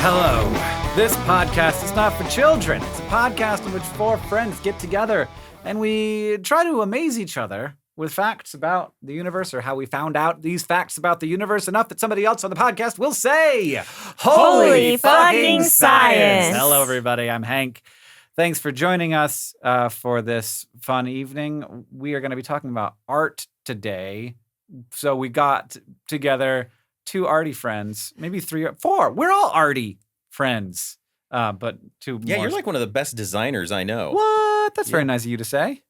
Hello. This podcast is not for children. It's a podcast in which four friends get together and we try to amaze each other with facts about the universe or how we found out these facts about the universe enough that somebody else on the podcast will say, Holy fucking science! Hello, everybody. I'm Hank. Thanks for joining us for this fun evening. We are going to be talking about art today. So we got together two arty friends, maybe three or four. We're all arty friends, but two more. Yeah, you're like one of the best designers I know. What? That's very nice of you to say.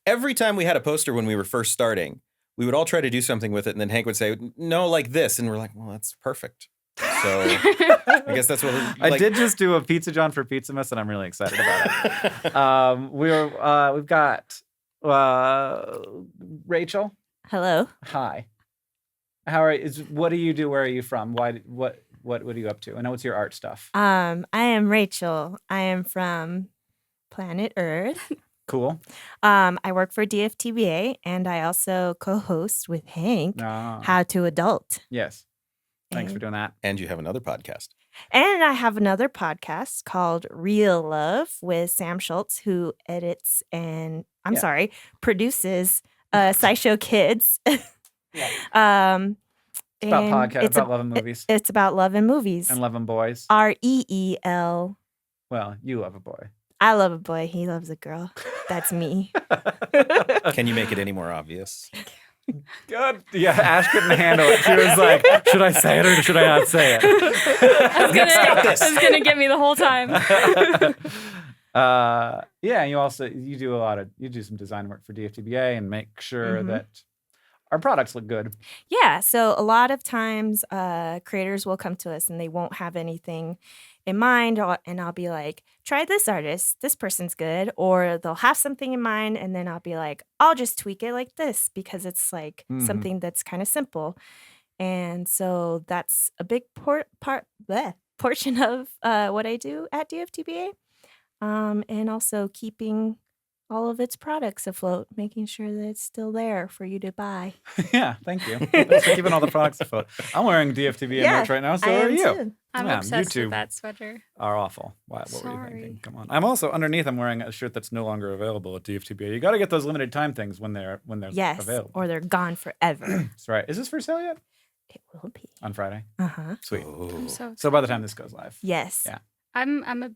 Every time we had a poster when we were first starting, we would all try to do something with it, and then Hank would say, no, like this. And we're like, well, that's perfect. So I guess that's what I did just do a Pizza John for Pizzamas, and I'm really excited about it. We've got Rachel. Hello. Hi. How are you? What do you do? Where are you from? What are you up to? I know it's your art stuff. I am Rachel. I am from planet Earth. Cool. I work for DFTBA, and I also co-host with Hank How to Adult. Yes. Thanks for doing that. And you have another podcast. And I have another podcast called Real Love with Sam Schultz, who edits and produces SciShow Kids. It's about podcast, about love and movies. It's about love and movies. And love and boys. REEL. Well, you love a boy. I love a boy. He loves a girl. That's me. Can you make it any more obvious? Good. Yeah, Ashe couldn't handle it. She was like, should I say it or should I not say it? It's going to get me the whole time. Yeah, you do some design work for DFTBA and make sure that our products look good. Yeah, so a lot of times creators will come to us and they won't have anything in mind, and I'll be like, try this artist, this person's good, or they'll have something in mind and then I'll be like, I'll just tweak it like this because it's like something that's kind of simple. And so that's a big portion of what I do at DFTBA, and also keeping all of its products afloat, making sure that it's still there for you to buy. Yeah, thank you. Thanks for keeping all the products afloat. I'm wearing DFTBA merch right now, so are you. Too. I'm obsessed with that sweater. Are awful. What were you thinking? Come on. I'm also underneath. I'm wearing a shirt that's no longer available at DFTBA. You got to get those limited time things when they're available. Or they're gone forever. That's right. Is this for sale yet? It will be on Friday. Sweet. I'm so by the time this goes live. Yes. Yeah. I'm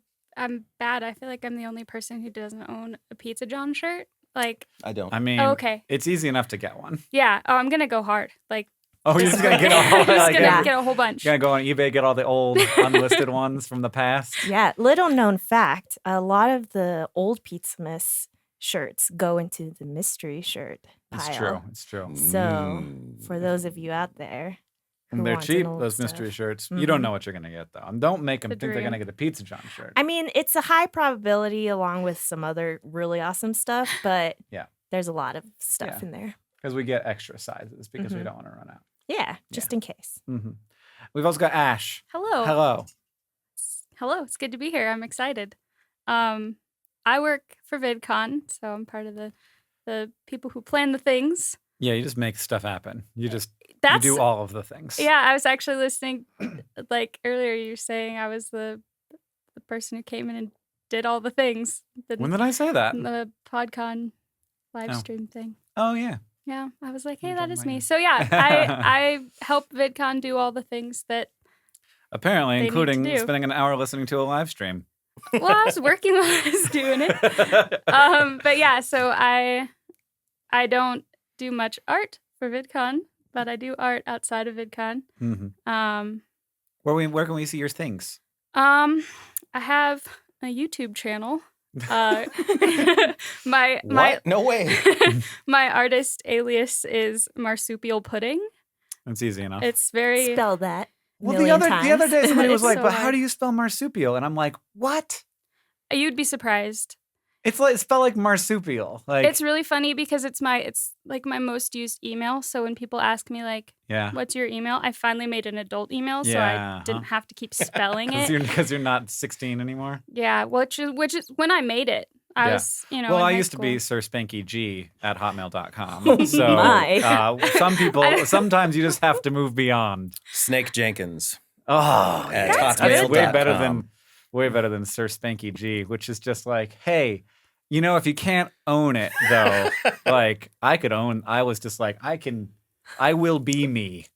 bad. I feel like I'm the only person who doesn't own a Pizza John shirt. Like I don't. I mean, okay. It's easy enough to get one. Yeah. Oh, I'm gonna go hard. Like. Oh, you're just gonna get a whole. Get a whole bunch. You're gonna go on eBay, get all the old unlisted ones from the past. Yeah. Little known fact: a lot of the old Pizzamas shirts go into the mystery shirt pile. It's true. So for those of you out there. And they're cheap, those mystery shirts. You don't know what you're going to get, though. And don't make them think they're going to get a Pizza John shirt. I mean, it's a high probability along with some other really awesome stuff, but there's a lot of stuff in there. Because we get extra sizes because we don't want to run out. Yeah, just in case. We've also got Ashe. Hello. It's good to be here. I'm excited. I work for VidCon, so I'm part of the people who plan the things. Yeah, you just make stuff happen. You do all of the things. Yeah, I was actually listening, like earlier you were saying I was the person who came in and did all the things. When did I say that? The PodCon live stream thing. Oh, yeah. Yeah, I was like, hey, that is me. So yeah, I help VidCon do all the things that apparently, including spending an hour listening to a live stream. Well, I was working while I was doing it. But yeah, so I don't do much art for VidCon, but I do art outside of VidCon. Where can we see your things? I have a YouTube channel. No way. My artist alias is Marsupial Pudding. That's easy enough. It's very spell that. Well, the other day somebody was like, so "But how do you spell marsupial?" And I'm like, "What?" You'd be surprised. It's spelled like marsupial. Like it's really funny because it's like my most used email. So when people ask me like, what's your email? I finally made an adult email, so I didn't have to keep spelling it. Because you're not 16 anymore. Yeah, which is when I made it. I was, Well, I used to be Sir Spanky G at hotmail.com. So some people, sometimes you just have to move beyond. Snake Jenkins Oh, At that's hotmail.com. way better than Sir Spanky G, which is just like, hey, you know, if you can't own it though, like I was just like, I will be me.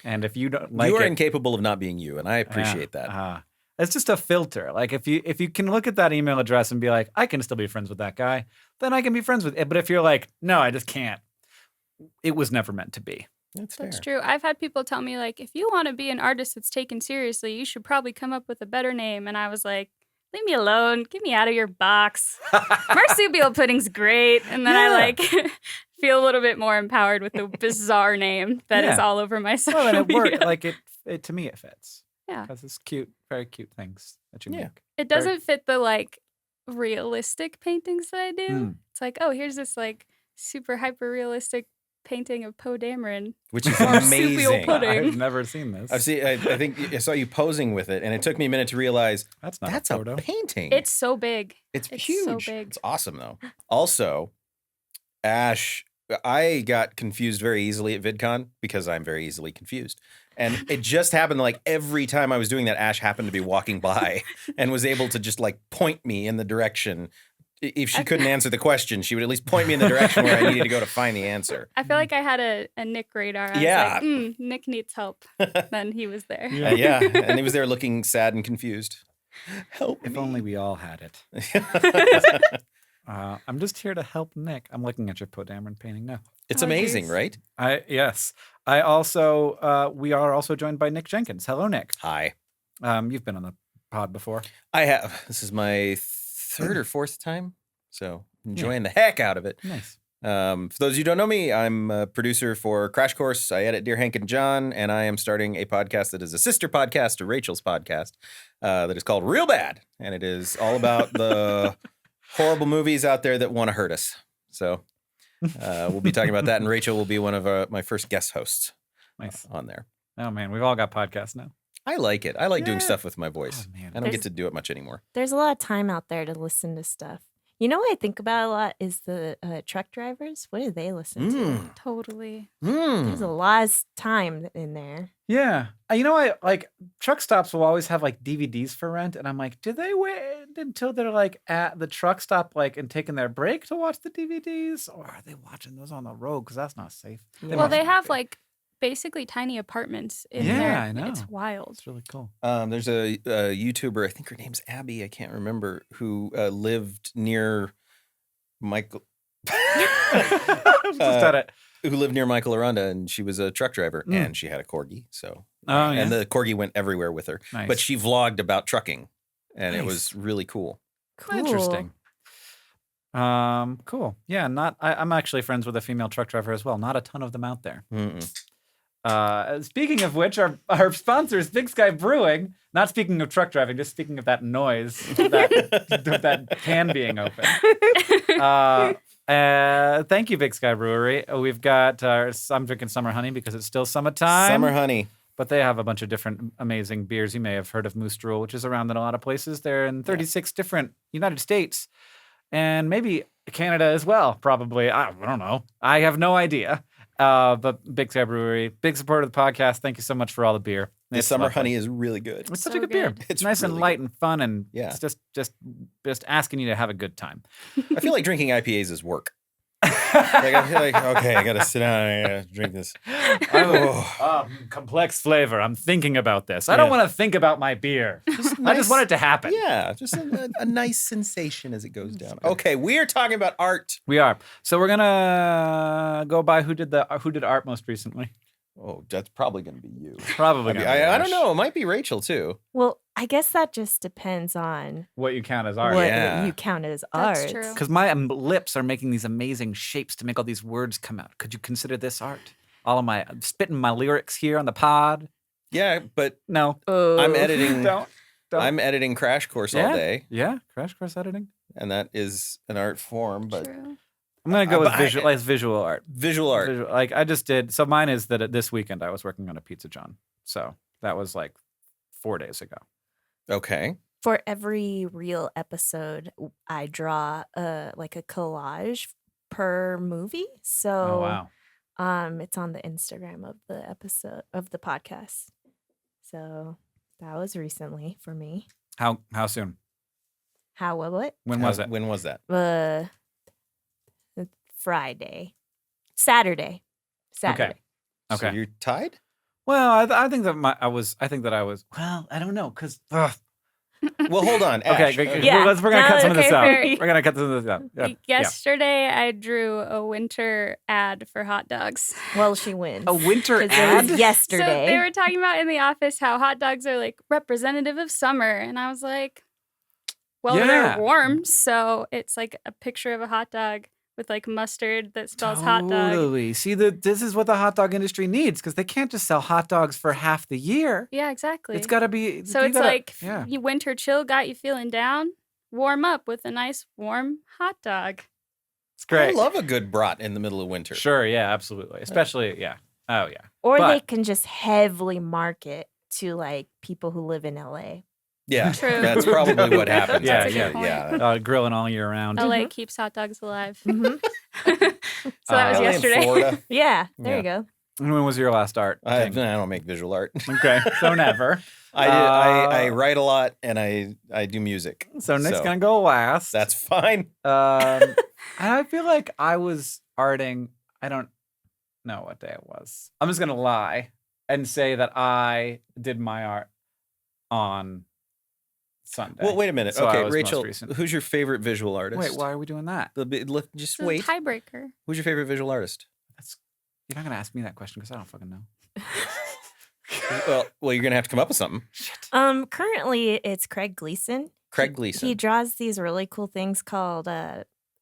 And if you don't like you are it, incapable of not being you, and I appreciate that. It's just a filter. Like if you can look at that email address and be like, I can still be friends with that guy, then I can be friends with it. But if you're like, no, I just can't, it was never meant to be. That's fair. That's true. I've had people tell me, like, if you want to be an artist that's taken seriously, you should probably come up with a better name. And I was like, leave me alone. Get me out of your box. Marsupial pudding's great. And then I like feel a little bit more empowered with the bizarre name that is all over my social Well, and it media. worked. Like it to me, it fits. Yeah. Because it's cute, very cute things that you make. It doesn't fit the like realistic paintings that I do. Mm. It's like, oh, here's this like super hyper realistic painting of Poe Dameron. Which is Marsupial amazing. pudding. I've never seen this. I think I saw you posing with it, and it took me a minute to realize That's not that's a a photo. painting. It's so big. It's It's huge. so big. It's awesome, though. Also, Ashe, I got confused very easily at VidCon because I'm very easily confused. And it just happened like every time I was doing that, Ashe happened to be walking by and was able to just like point me in the direction. If she couldn't answer the question, she would at least point me in the direction where I needed to go to find the answer. I feel like I had a Nick radar. I Yeah. was like, Nick needs help. Then he was there. Yeah. And he was there looking sad and confused. Help If me. only we all had it. I'm just here to help Nick. I'm looking at your Poe Dameron painting now. It's Oh, amazing, geez. right? Yes. I also we are also joined by Nick Jenkins. Hello, Nick. Hi. You've been on the pod before. I have. This is my third or fourth time, so enjoying the heck out of it. Nice. For those of you who don't know me, I'm a producer for Crash Course. I edit Dear Hank and John, and I am starting a podcast that is a sister podcast to Rachel's podcast that is called Real Bad, and it is all about the horrible movies out there that want to hurt us. So we'll be talking about that, and Rachel will be one of my first guest hosts Nice. on there. Oh man, we've all got podcasts now. I like it. I like doing Yeah. stuff with my voice. Oh, man. I don't get to do it much anymore. There's a lot of time out there to listen to stuff. You know what I think about a lot is the truck drivers. What do they listen to? Totally. There's a lot of time in there. Yeah. You know, I like truck stops will always have like DVDs for rent, and I'm like, do they wait until they're like at the truck stop, like and taking their break to watch the DVDs, or are they watching those on the road? Because that's not safe. Yeah. Well, they have like basically tiny apartments in Yeah, there. I know. It's wild. It's really cool. There's a YouTuber, I think her name's Abby, I can't remember, who lived near Michael. Just at it. Who lived near Michael Aranda, and she was a truck driver, and she had a corgi. So, Oh, yeah. and the corgi went everywhere with her. Nice. But she vlogged about trucking, and it Nice. was really cool. Cool. Interesting. Cool. Yeah, I'm actually friends with a female truck driver as well. Not a ton of them out there. Speaking of which, our sponsor is Big Sky Brewing. Not speaking of truck driving, just speaking of that noise, of that can being open. Thank you, Big Sky Brewery. We've got I'm drinking Summer Honey because it's still summertime. Summer honey. But they have a bunch of different amazing beers. You may have heard of Moose Drool, which is around in a lot of places. They're in 36 different United States and maybe Canada as well, probably. I don't know. I have no idea. But Big Sky Brewery, big supporter of the podcast. Thank you so much for all the beer. The It's summer lovely. honey is really good. It's such So a good beer. good. It's nice and really light and fun, and Yeah. it's just asking you to have a good time. I feel like drinking IPAs is work. Like I feel like, okay, I gotta sit down and I gotta drink this. Complex flavor. I'm thinking about this. I don't want to think about my beer. I just want it to happen. Yeah, just a nice sensation as it goes down. Okay, we are talking about art. We are. So we're gonna go by who did art most recently. Oh, that's probably going to be you. Probably. gonna be I don't Ash. know. It might be Rachel too. Well, I guess that just depends on what you count as art. what Yeah. you count as That's art. true. Because my lips are making these amazing shapes to make all these words come out. Could you consider this art? I'm spitting my lyrics here on the pod. Yeah, but No, Oh. I'm editing. don't. I'm editing Crash Course all day, Yeah, Crash Course editing. and that is an art form. But True. I'm gonna go with but visual art. visual art. Like I just did. So mine is that this weekend I was working on a Pizza John. So that was like 4 days ago. Okay. For every real episode, I draw like a collage per movie. So Oh wow. it's on the Instagram of the episode of the podcast. So that was recently for me. How soon? How what? When was it? When was that? Friday. Saturday. Okay. So you're tied? Well, I think that I was. Well, I don't know, because. Well, hold on. Ash. Okay. Yeah. We're gonna cut some of this Okay, out. fair. We're gonna cut some of this out. Yeah. Yesterday, I drew a winter ad for hot dogs. Well, she wins. A winter 'Cause it ad? was yesterday. So they were talking about in the office how hot dogs are like representative of summer. And I was like, well, Yeah. they're warm. So it's like a picture of a hot dog with like mustard that spells hot dog. Totally. See, this is what the hot dog industry needs, because they can't just sell hot dogs for half the year. Yeah, exactly. It's got to be. So you it's gotta- like yeah. you winter chill got you feeling down, warm up with a nice warm hot dog. It's great. I love a good brat in the middle of winter. Sure. Yeah. Absolutely. Especially. Yeah. Oh yeah. Or But- they can just heavily market to like people who live in LA. Yeah, True. that's probably what happens. Yeah, That's a good yeah, point. yeah. Grilling all year round. LA keeps hot dogs alive. Mhm. So that was LA and yesterday. Florida. Yeah, there Yeah. you go. And when was your last art? I thing? don't make visual art. Okay. So never. I write a lot and I do music. So Nick's gonna go last. That's fine. And I feel like I was arting. I don't know what day it was. I'm just gonna lie and say that I did my art on Sunday. Well, wait a minute. So I Okay, was most Rachel, recent. who's your favorite visual artist? Wait, why are we doing that? Just It's a wait. tiebreaker. Who's your favorite visual artist? You're not gonna ask me that question because I don't fucking know. Well, you're gonna have to come up with something. Currently it's Craig Gleason. Craig Gleason. He draws these really cool things called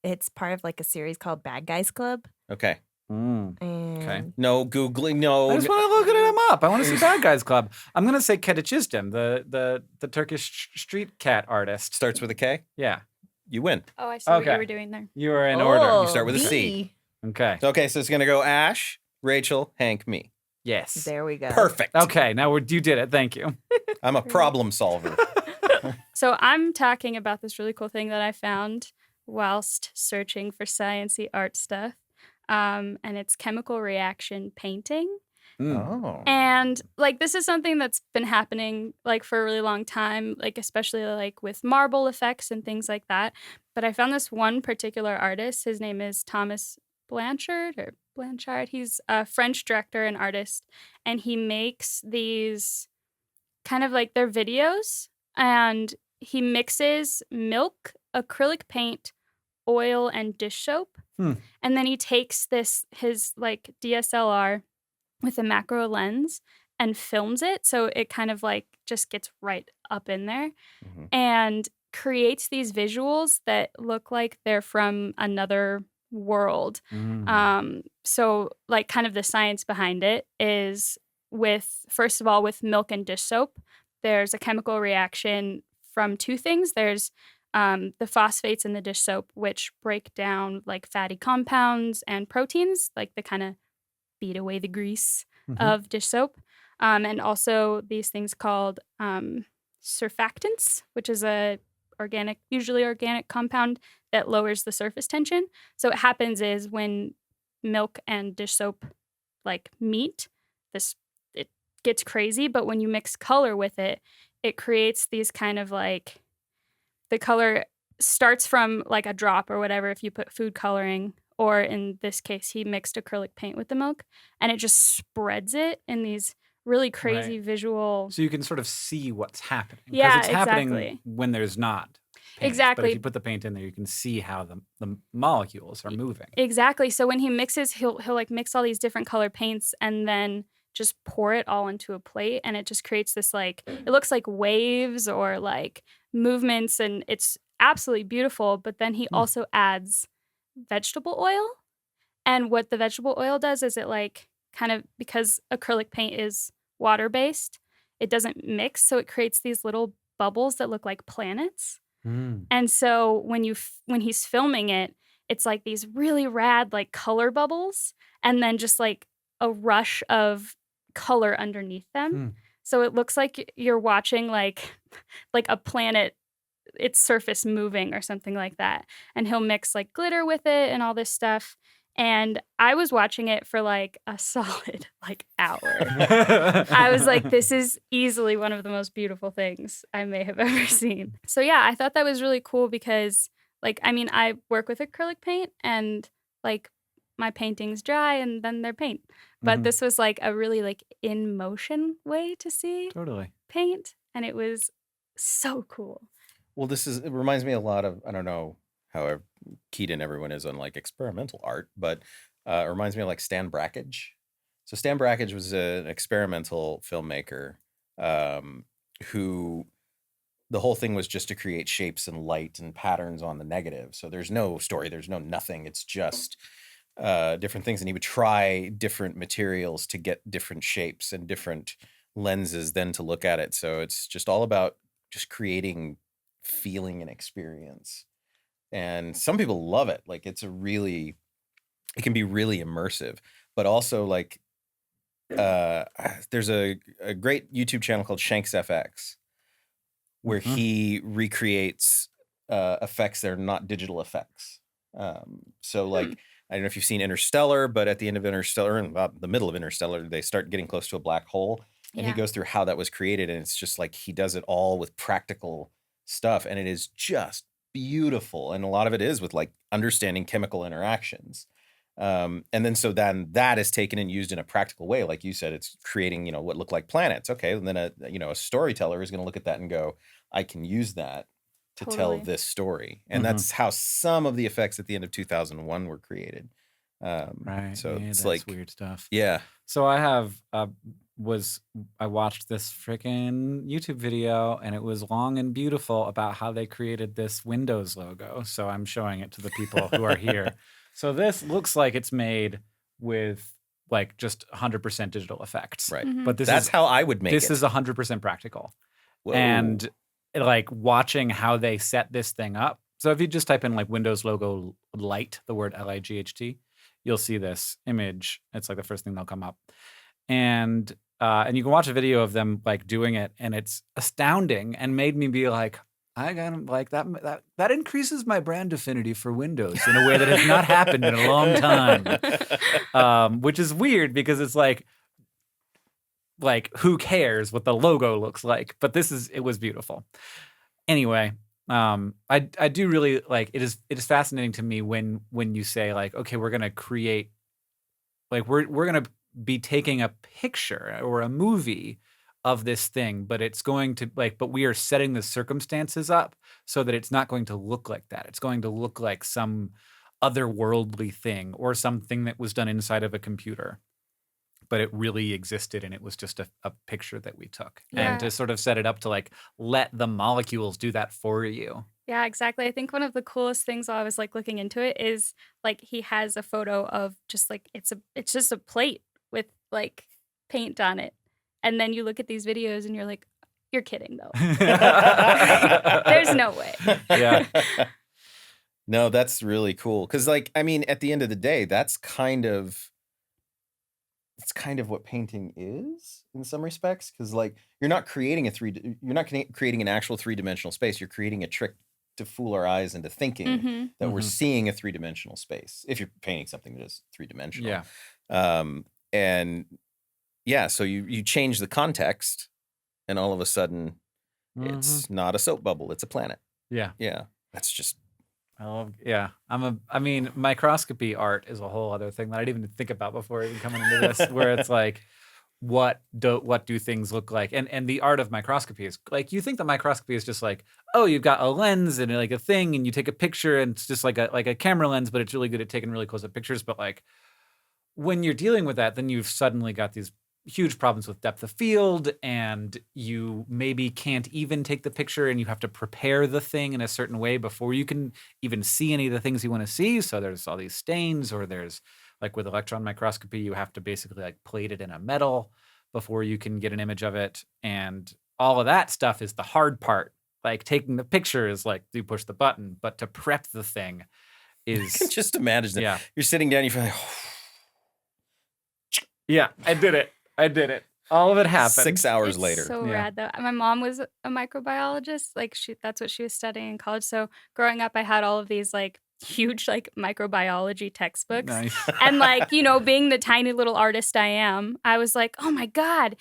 it's part of like a series called Bad Guys Club. Okay. And No googling. No. I just want to look him up. I want to see Bad Guys Club. I'm gonna say Kedicizdim, the Turkish street cat artist. Starts with a K. Yeah, You win. Oh, I see what Okay. you were doing there. you are in Oh, order. You start with a C. B. Okay. Okay, so it's gonna go Ash, Rachel, Hank, me. Yes. There we go. Perfect. Okay. Now you did it. Thank you. I'm a problem solver. So I'm talking about this really cool thing that I found whilst searching for sciencey art stuff. And it's chemical reaction painting. Oh. And like this is something that's been happening like for a really long time, like especially like with marble effects and things like that. But I found this one particular artist. His name is Thomas Blanchard. He's a French director and artist, and he makes these kind of like their videos, and he mixes milk, acrylic paint, oil, and dish soap. And then he takes his like DSLR with a macro lens and films it. So it kind of like just gets right up in there and creates these visuals that look like they're from another world. So like kind of the science behind it is first of all, with milk and dish soap, there's a chemical reaction from two things. There's the phosphates in the dish soap, which break down like fatty compounds and proteins, like they kind of beat away the grease of dish soap. And also these things called surfactants, which is usually organic compound that lowers the surface tension. So what happens is when milk and dish soap like meet, it gets crazy, but when you mix color with it, it creates these kind of like, the color starts from like a drop or whatever if you put food coloring, or in this case, he mixed acrylic paint with the milk, and it just spreads it in these really crazy visual. So you can sort of see what's happening. 'Cause Yeah, it's happening exactly. when there's not paint. But Exactly. if you put the paint in there, you can see how the molecules are moving. Exactly. So when he mixes, he'll like mix all these different color paints and then just pour it all into a plate, and it just creates this like, it looks like waves or like movements, and it's absolutely beautiful. But then he also adds vegetable oil, and what the vegetable oil does is it like kind of, because acrylic paint is water based, it doesn't mix, so it creates these little bubbles that look like planets. And so when he's filming it, it's like these really rad like color bubbles, and then just like a rush of color underneath them. So it looks like you're watching like a planet, its surface moving or something like that. And he'll mix like glitter with it and all this stuff. And I was watching it for like a solid like hour. I was like, this is easily one of the most beautiful things I may have ever seen. So yeah, I thought that was really cool because like, I mean, I work with acrylic paint and like my paintings dry and then they're paint. But Mhm. this was like a really like in motion way to see Totally. paint. And it was so cool. Well, it reminds me a lot of, I don't know how keyed in everyone is on like experimental art, but it reminds me of like Stan Brakhage. So Stan Brakhage was an experimental filmmaker who the whole thing was just to create shapes and light and patterns on the negative. So there's no story, there's no nothing. It's just different things. And he would try different materials to get different shapes and different lenses then to look at it. So it's just all about just creating feeling and experience. And some people love it. Like it can be really immersive, but also like there's a great YouTube channel called Shanks FX where he recreates effects that are not digital effects. So like, I don't know if you've seen Interstellar, but at the end of Interstellar, and about the middle of Interstellar, they start getting close to a black hole. And he goes through how that was created. And it's just like he does it all with practical stuff. And it is just beautiful. And a lot of it is with like understanding chemical interactions. And then that is taken and used in a practical way. Like you said, it's creating, what look like planets. Okay. And then a storyteller is going to look at that and go, I can use that to tell this story. And that's how some of the effects at the end of 2001 were created. Right. So yeah, it's that's like weird stuff. Yeah. So I watched this freaking YouTube video and it was long and beautiful about how they created this Windows logo. So I'm showing it to the people who are here. So this looks like it's made with like just 100% digital effects. Right. Mhm. But That's how I would make this it. is 100% practical. Whoa. And like watching how they set this thing up. So if you just type in like Windows logo light, the word Light, you'll see this image. It's like the first thing that'll come up. And you can watch a video of them like doing it, and it's astounding and made me be like, I got like that increases my brand affinity for Windows in a way that has not happened in a long time. Which is weird because it's like who cares what the logo looks like? But it was beautiful. Anyway, I do really like it is fascinating to me when you say like, okay, we're gonna create, like we're gonna be taking a picture or a movie of this thing, but it's going to but we are setting the circumstances up so that it's not going to look like that. It's going to look like some otherworldly thing or something that was done inside of a computer, but it really existed and it was just a picture that we took. Yeah. And to sort of set it up to like let the molecules do that for you. Yeah, exactly. I think one of the coolest things while I was like looking into it is like he has a photo of just like it's just a plate with like paint on it. And then you look at these videos and you're like, you're kidding though. There's no way. Yeah. No, that's really cool. Cause like, I mean, at the end of the day, it's kind of what painting is in some respects. Cause like, you're not creating creating an actual 3-dimensional space. You're creating a trick to fool our eyes into thinking that we're seeing a 3-dimensional space. If you're painting something that is 3-dimensional. Yeah. And yeah, so you change the context and all of a sudden it's not a soap bubble, it's a planet. Yeah. Yeah. That's just I mean, microscopy art is a whole other thing that I didn't even think about before even coming into this, where it's like, what do things look like? And the art of microscopy is like, you think that microscopy is just like, oh, you've got a lens and like a thing and you take a picture and it's just like a camera lens, but it's really good at taking really close up pictures. But like when you're dealing with that, then you've suddenly got these huge problems with depth of field, and you maybe can't even take the picture and you have to prepare the thing in a certain way before you can even see any of the things you want to see. So there's all these stains, or there's like with electron microscopy, you have to basically like plate it in a metal before you can get an image of it. And all of that stuff is the hard part. Like taking the picture is like, you push the button, but to prep the thing is just imagine that. Yeah. You're sitting down, you feel like, yeah, I did it. All of it happened. 6 hours It's later. so Yeah. rad though. My mom was a microbiologist. Like that's what she was studying in college. So growing up, I had all of these like huge like microbiology textbooks. Nice. And like, being the tiny little artist I am, I was like, oh my God,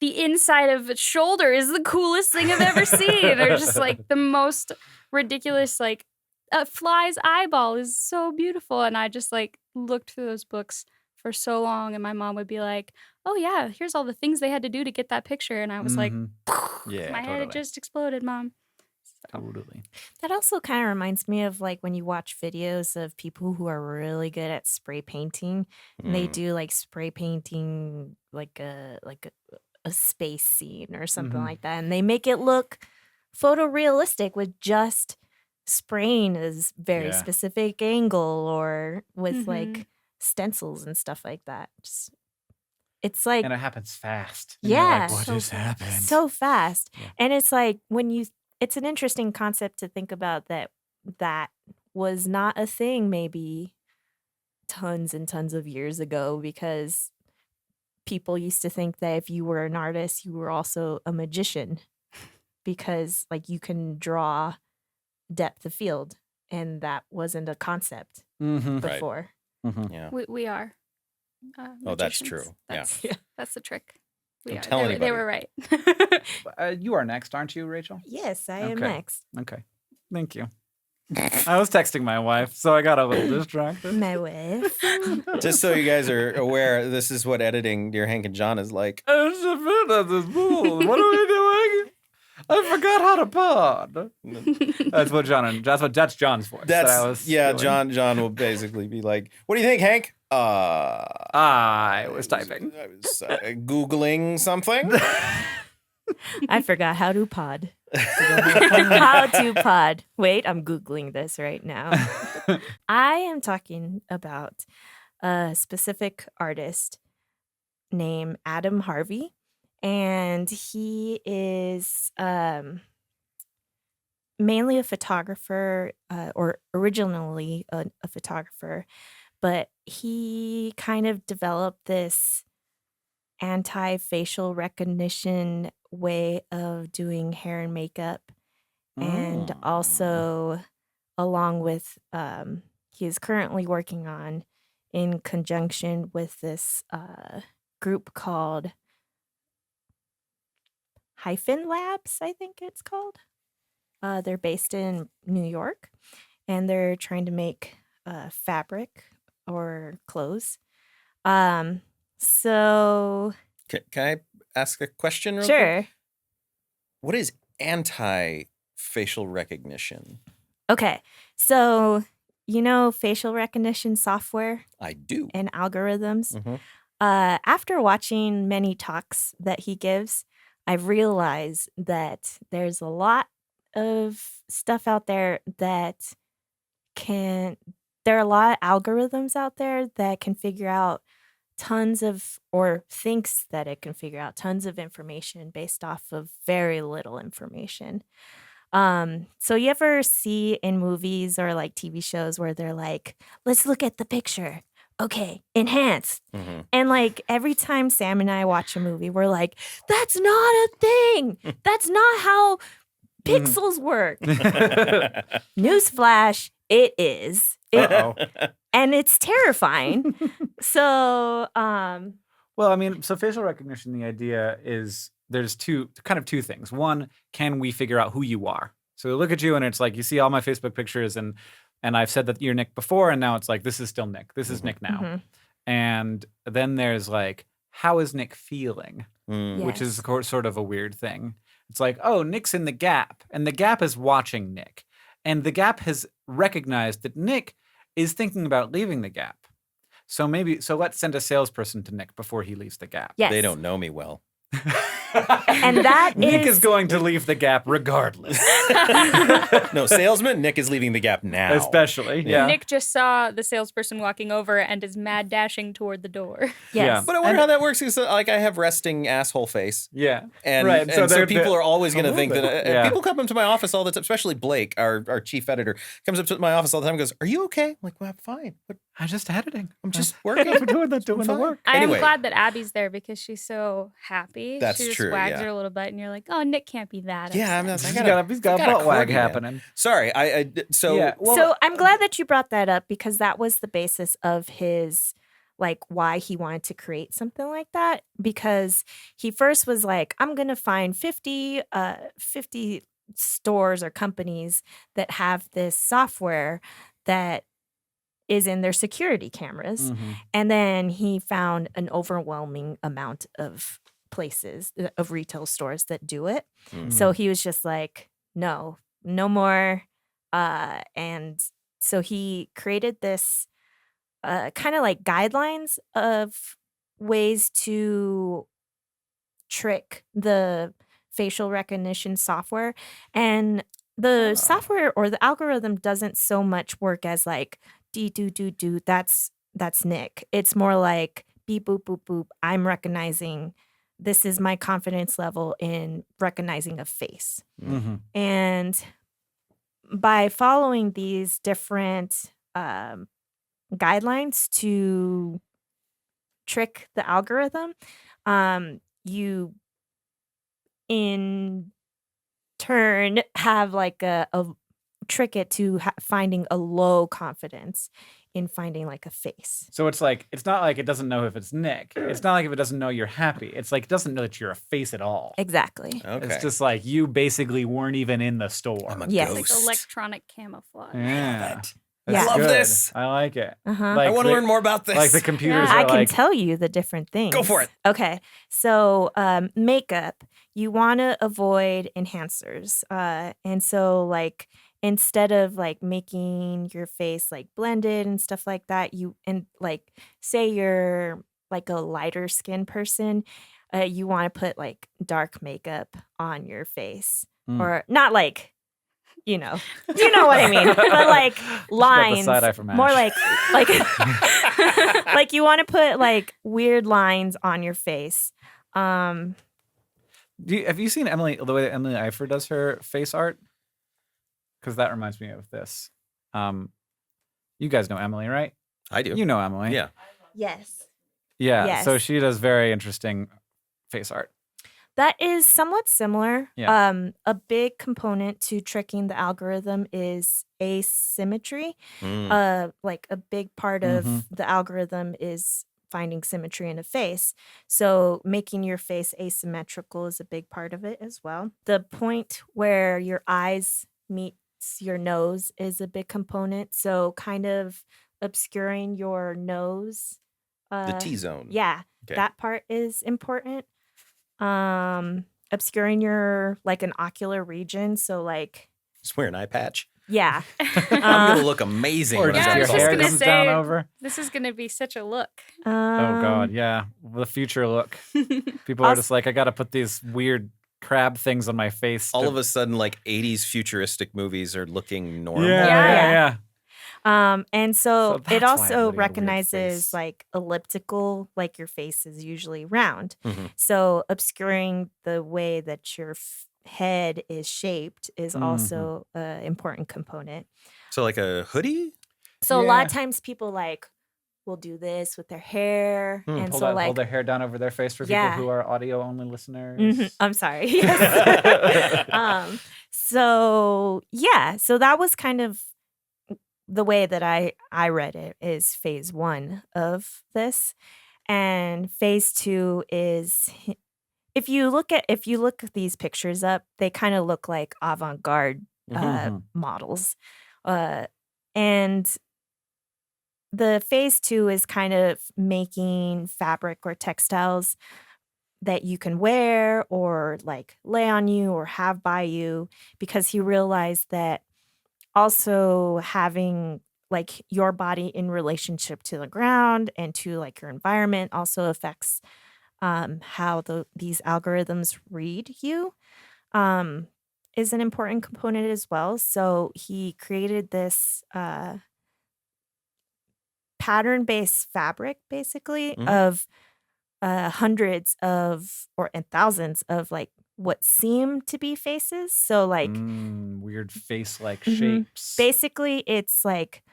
the inside of a shoulder is the coolest thing I've ever seen. Or just like the most ridiculous, like a fly's eyeball is so beautiful. And I just like looked through those books for so long. And my mom would be like, oh yeah, here's all the things they had to do to get that picture. And I was like, Yeah, my head had totally. just exploded, Mom. Totally. That also kind of reminds me of like when you watch videos of people who are really good at spray painting, and they do like spray painting like a space scene or something Mhm. like that, and they make it look photorealistic with just spraying a very Yeah. specific angle or with Mhm. like stencils and stuff like that. It's like And it happens fast. And you're Yeah. like, what So just fast. happened? so fast. Yeah. And it's like it's an interesting concept to think about that was not a thing maybe tons and tons of years ago, because people used to think that if you were an artist, you were also a magician, because like you can draw depth of field, and that wasn't a concept Mm-hmm. Right. before. Yeah. We are. Oh, that's magicians. true. Yeah. That's the trick. We Don't are. tell They anybody. were right. You are next, aren't you, Rachel? Yes, I am Okay. next. Okay. Thank you. I was texting my wife, so I got a little distracted. My wife. Just so you guys are aware, this is what editing Dear Hank and John is like. What are we doing? I forgot how to pod. That's John's voice. that I was doing. John will basically be like, "What do you think, Hank?" I was typing. I was Googling something. I forgot how to pod. How to pod. Wait, I'm Googling this right now. I am talking about a specific artist named Adam Harvey, and he is mainly a photographer, or originally a photographer, but he kind of developed this anti-facial recognition way of doing hair and makeup, and also along with he is currently working on, in conjunction with this group called Hyphen Labs, I think it's called. They're based in New York, and they're trying to make fabric or clothes. So Can I ask a question? Real quick? sure. What is anti-facial recognition? Okay. So facial recognition software I do. and algorithms. Mhm. After watching many talks that he gives, I've realized that there's a lot of stuff out there that there are a lot of algorithms out there that can figure out or thinks that it can figure out tons of information based off of very little information. So you ever see in movies or like TV shows where they're like, let's look at the picture. Okay, enhance. Mhm. And like every time Sam and I watch a movie, we're like, that's not a thing. That's not how pixels work. Newsflash, it is. Uh-oh. And it's terrifying. So, Well, I mean, so facial recognition, the idea is there's two things. One, can we figure out who you are? So we look at you and it's like, you see all my Facebook pictures and I've said that you're Nick before, and now it's like, this is still Nick. This is Nick now. mhm. And then there's like, how is Nick feeling? Mm. Which is Yes. sort of a weird thing. It's like, oh, Nick's in the Gap, and the Gap is watching Nick. And the Gap has recognized that Nick is thinking about leaving the Gap. So let's send a salesperson to Nick before he leaves the Gap. Yes. They don't know me well. And that Nick is- is going to leave the Gap regardless. No, salesman, Nick is leaving the Gap now. Especially, yeah. Nick just saw the salesperson walking over and is mad dashing toward the door. Yes. Yeah. But I wonder how that works. Because like I have resting asshole face, Yeah. and Right, and so so, they're- people are always going to a think little that bit, yeah. people come up to my office all the time. Especially Blake, our chief editor, comes up to my office all the time and goes, "Are you okay?" I'm like, "Well, I'm fine. But I'm just editing. I'm just working. I'm doing the fine. work. I Anyway. am glad that Abby's there because she's so happy. That's She just true, wags yeah. her a little bit, and you're like, oh, Nick can't be that. Yeah, I'm upset. not. He's got a I got butt wag quirky, man. happening. Sorry, so Yeah, well, so I'm glad that you brought that up because that was the basis of his like why he wanted to create something like that, because he first was like, I'm gonna find 50 stores or companies that have this software that is in their security cameras. Mhm. And then he found an overwhelming amount of places, of retail stores that do it. So he was just like, no more. And so he created this kind of like guidelines of ways to trick the facial recognition software. And the software or the algorithm doesn't so much work as like, do, that's Nick. It's more like beep, boop, boop, boop. I'm recognizing, this is my confidence level in recognizing a face. Mhm. And by following these different guidelines to trick the algorithm, you in turn have like a trick it to finding a low confidence in finding like a face. So it's like, it's not like it doesn't know if it's Nick. It's not like if it doesn't know you're happy. It's like it doesn't know that you're a face at all. Exactly. okay. It's just like you basically weren't even in the store. I'm a Yes. Like ghost. electronic camouflage. Yeah. Yeah. I love good. this. I like it. Uh-huh. Like I want to the- learn more about this. Like the computers Yeah. are I can like, tell you the different things. Go for it. Okay. So makeup, you want to avoid enhancers. And so like instead of like making your face like blended and stuff like that, like say you're like a lighter skin person, you want to put like dark makeup on your face. Mm. Or not like, you know what I mean, but like lines, side eye from more Ashe. like like you want to put like weird lines on your face. have you seen Emily, the way that Emily Eifert does her face art? Because that reminds me of this. You guys know Emily, right? I do. You know Emily. Yeah. Yes. Yeah. So Yes. she does very interesting face art. That is somewhat similar. Yeah. A big component to tricking the algorithm is asymmetry. Like a big part of Mhm. the algorithm is finding symmetry in a face. So making your face asymmetrical is a big part of it as well. The point where your eyes meets your nose is a big component. So kind of obscuring your nose. The T-zone. Yeah, Okay. that part is important. Obscuring your like an ocular region. So like, Just wear an eye patch. yeah. I'm gonna look amazing. Or when just I'm I your was that just hair old. gonna comes say- down over. This is going to be such a look. Oh God, yeah. The future look. People are Also- just like, I got to put these weird crab things on my face. All of a sudden, like 80s futuristic movies are looking normal. Yeah. And So so that's it why also everybody had a weird recognizes face. like elliptical, like your face is usually round. Mhm. So obscuring the way that your head is shaped is also an important component. So like a hoodie? So a lot Yeah. of times people like will do this with their hair. And Hold, so hold like, their hair down over their face for Yeah. people who are audio only listeners. I'm sorry. Yes. So yeah, so that was kind of the way that I read it is phase 1 of this. And phase 2 is if you look these pictures up, they kind of look like avant-garde models. And the phase 2 is kind of making fabric or textiles that you can wear or like lay on you or have by you, because he realized that also having like your body in relationship to the ground and to like your environment also affects how these algorithms read you, is an important component as well. So he created this pattern-based fabric basically of hundreds of and thousands of like what seem to be faces. So like weird face-like Mhm. shapes. basically it's like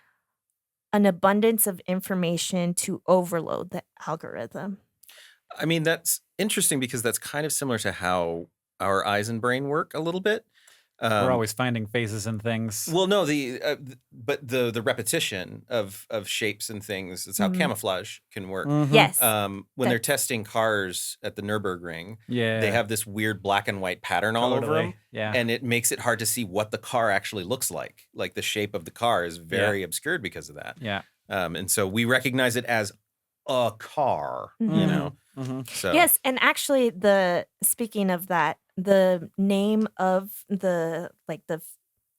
an abundance of information to overload the algorithm. I mean, interesting because that's kind of similar to how our eyes and brain work a little bit. We're always finding faces and things. Well, no, but the repetition of shapes and things is how camouflage can work. Mhm. Yes. When they're testing cars at the Nürburgring, Yeah. they have this weird black and white pattern all over Totally. them. Yeah. And it makes it hard to see what the car actually looks like. Like the shape of the car is very obscured because of that. Yeah. And so we recognize it as a car, you Mhm. know? Mm-hmm. So Yes, and actually, speaking of that, the name of the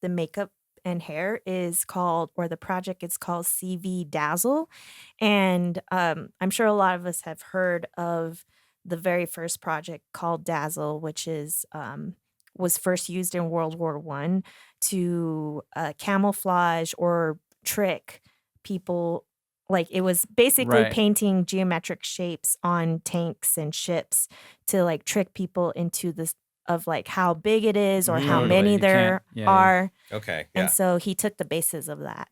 makeup and hair is called, or the project is called CV Dazzle, and I'm sure a lot of us have heard of the very first project called Dazzle, which is was first used in World War I to camouflage or trick people. Like it was basically Right. painting geometric shapes on tanks and ships to like trick people into this of like how big it is or how Totally. many You there can't- yeah, yeah. are. okay, And yeah. so he took the basis of that.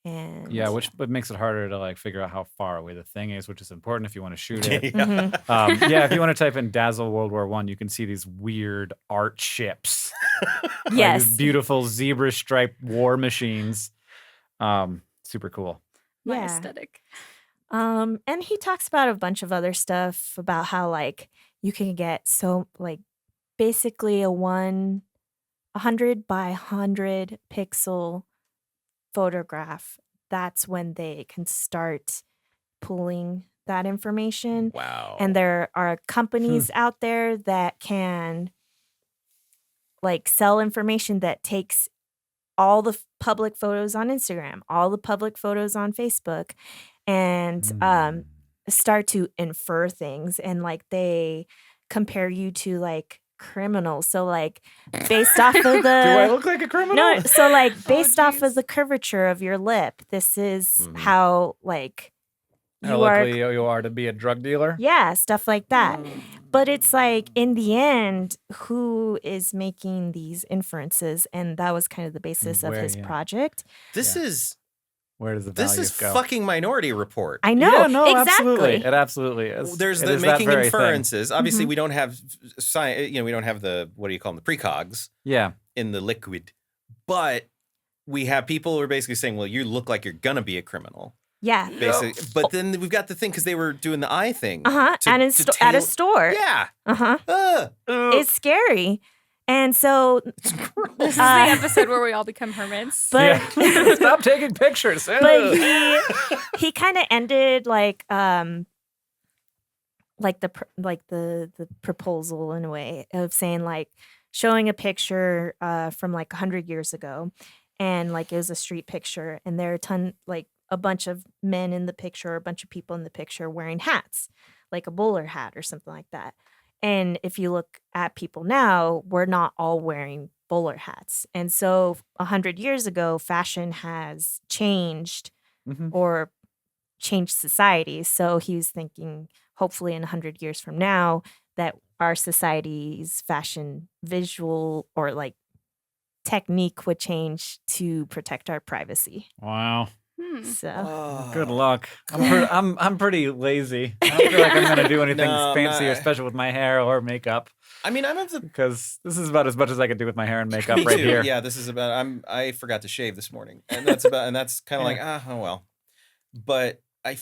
And Yeah, which but makes it harder to like figure out how far away the thing is, which is important if you want to shoot it. Mhm. Yeah, if you want to type in Dazzle World War I, you can see these weird art ships. Like Yes. these beautiful zebra striped war machines. Super cool. My Yeah. aesthetic. And he talks about a bunch of other stuff about how like you can get so like basically a 100 by 100 pixel photograph. That's when they can start pulling that information. Wow. And there are companies out there that can like sell information that takes all the public photos on Instagram, all the public photos on Facebook, and start to infer things. And like they compare you to like criminals. So like based off of the Do I look like a criminal? no, so like Oh, based off geez. of the curvature of your lip, this is Mhm. how like How you are. likely you are to be a drug dealer? Yeah, stuff like that. But it's like in the end, who is making these inferences? And that was kind of the basis of where, his yeah. project. this Yeah. is Where does the this values is go? fucking Minority Report. I know. Yeah, no, exactly. absolutely. It absolutely is. There's It the is that making very thing. inferences. Obviously, Mhm. we don't have science. You know, we don't have the what do you call them? The precogs Yeah. in the liquid, but we have people who are basically saying, "Well, you look like you're gonna be a criminal." Yeah. Basically, but then we've got the thing because they were doing the eye thing. Uh-huh. to- And to at a tail- store. Yeah. Uh-huh. Ugh. It's scary. And so It's This gross. is the episode where we all become hermits. but Yeah. Stop taking pictures. but he kind of ended like the proposal in a way of saying like showing a picture from like 100 years ago, and like it was a street picture, and there are like a bunch of men in the picture, a bunch of people in the picture wearing hats, like a bowler hat or something like that. And if you look at people now, we're not all wearing bowler hats. And so 100 years ago, fashion has changed Mhm. or changed society. So he was thinking, hopefully in 100 years from now, that our society's fashion visual or like technique would change to protect our privacy. Wow. So Oh. Good luck. I'm pretty lazy. I don't feel like I'm gonna do anything No, I'm fancy or not. special with my hair or makeup I mean, I'm of the because this is about as much as I can do with my hair and makeup Me right too. here. Yeah, this is about. I forgot to shave this morning, and that's kind of like oh well. But I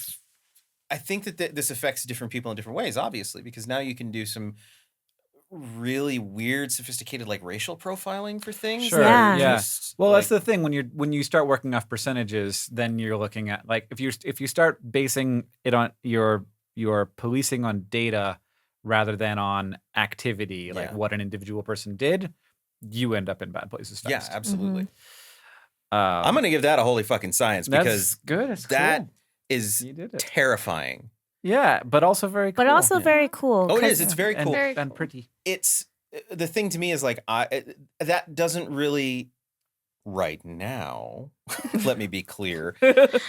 think that this affects different people in different ways, obviously, because now you can do some really weird, sophisticated like racial profiling for things. Sure. that are Yeah. just, Well, that's like- the thing when you start working off percentages, then you're looking at like if you start basing it on your policing on data rather than on activity, like Yeah. what an individual person did, you end up in bad places yeah, fast. absolutely. Mm-hmm. I'm gonna give that a holy fucking science that's because good. That's that cool. is You did it. terrifying. Yeah, but also very cool. but also Yeah. very cool. Oh, it 'cause- is. It's very and, cool. Very and cool. pretty. It's the thing to me is like that doesn't really right now. Let me be clear.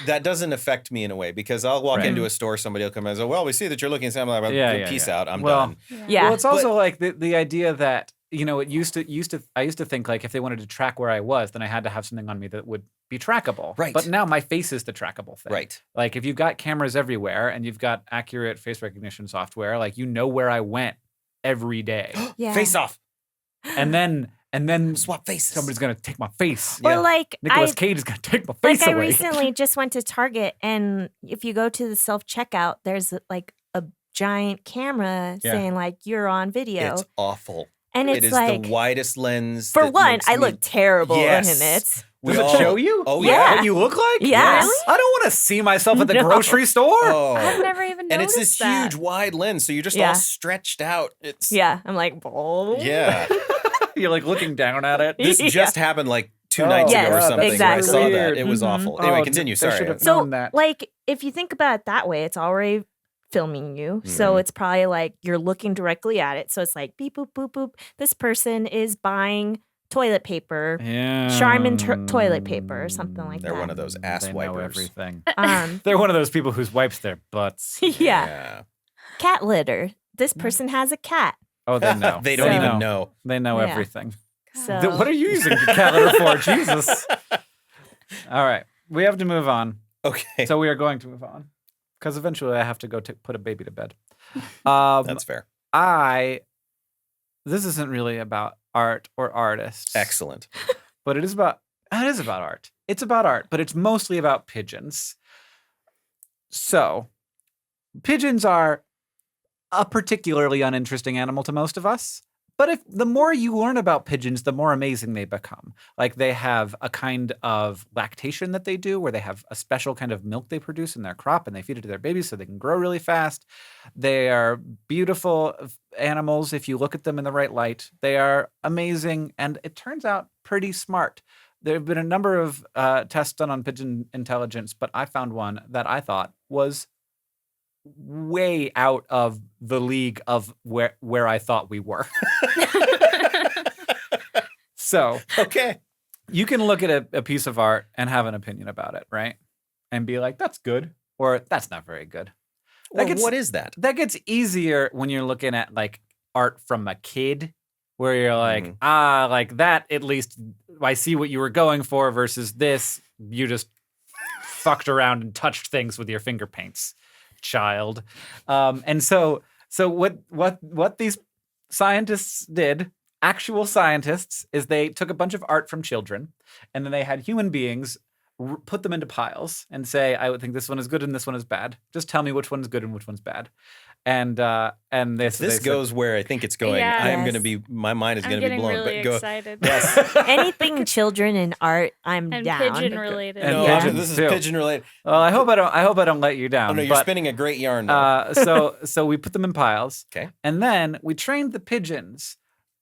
That doesn't affect me in a way because I'll walk Right. into a store, somebody will come and say, "Well, we see that you're looking at something." I'm like, Yeah, Peace yeah. out. I'm Well, done. Yeah. Well, it's also like the idea that it used to I used to think like if they wanted to track where I was, then I had to have something on me that would be trackable. Right. But now my face is the trackable thing. Right. Like if you've got cameras everywhere and you've got accurate face recognition software, like you know where I went every day. Yeah. Face off. And then Swap faces. somebody's gonna take my face. Or like Nicolas Cage is gonna take my face I away. recently just went to Target, and if you go to the self checkout, there's like a giant camera Yeah. saying like you're on video, It's awful. and It it's is like the widest lens. for that one, makes I me- look terrible Yes. in it. Does it show you? Oh, Yeah. yeah. What you look like? Yeah. Yes. I don't want to see myself at the No. grocery store. Oh. I've never even noticed And it's this that. huge wide lens, so you're just Yeah. all stretched out. It's Yeah, I'm like, oh. Yeah. You're like looking down at it. This Yeah. just happened like 2 Oh, nights Yes, ago or something. exactly. When I saw that. Weird. It was Mhm. awful. Anyway, Oh, continue. they Sorry. should have So, known that. like, if you think about it that way, it's already filming you. So Mhm. it's probably like you're looking directly at it. So it's like beep, boop, boop, boop. This person is buying toilet paper. Yeah. Charmin toilet paper or something like They're that. one of those ass They know wipers. everything. They're one of those people whose wipes their butts. yeah. Cat litter. This person has a cat. Oh, they know. They don't So- even know. They know Yeah. everything. So What are you using the cat litter for? Jesus. All right. We have to move on. Okay. So we are going to move on. Because eventually I have to go put a baby to bed. That's fair. This isn't really about art or artists. Excellent. But it is about art. It's about art, but it's mostly about pigeons. So, pigeons are a particularly uninteresting animal to most of us. But if the more you learn about pigeons, the more amazing they become. Like they have a kind of lactation that they do where they have a special kind of milk they produce in their crop and they feed it to their babies so they can grow really fast. They are beautiful animals if you look at them in the right light. They are amazing and it turns out pretty smart. There have been a number of tests done on pigeon intelligence, but I found one that I thought was way out of the league of where I thought we were. So Okay. you can look at a piece of art and have an opinion about it, right? And be like, that's good, or that's not very good. Well, gets- what is that? That gets easier when you're looking at like art from a kid, where you're like, Mhm. like that, at least I see what you were going for versus this, you just fucked around and touched things with your finger paints, child. And so what these scientists did, actual scientists, is they took a bunch of art from children and then they had human beings put them into piles and say, I would think this one is good and this one is bad. Just tell me which one's good and which one's bad. And If this goes where I think it's going, Yeah. I am Yes. going to be, my mind is I'm going to be getting blown. really But go. excited. Yes. anything children and art, I'm And down. pigeon related. And No, pigeons, this is too. pigeon related. Well, I hope I don't let you down. Oh, no, you're but, spinning a great yarn. Though. so we put them in piles. Okay. And then we trained the pigeons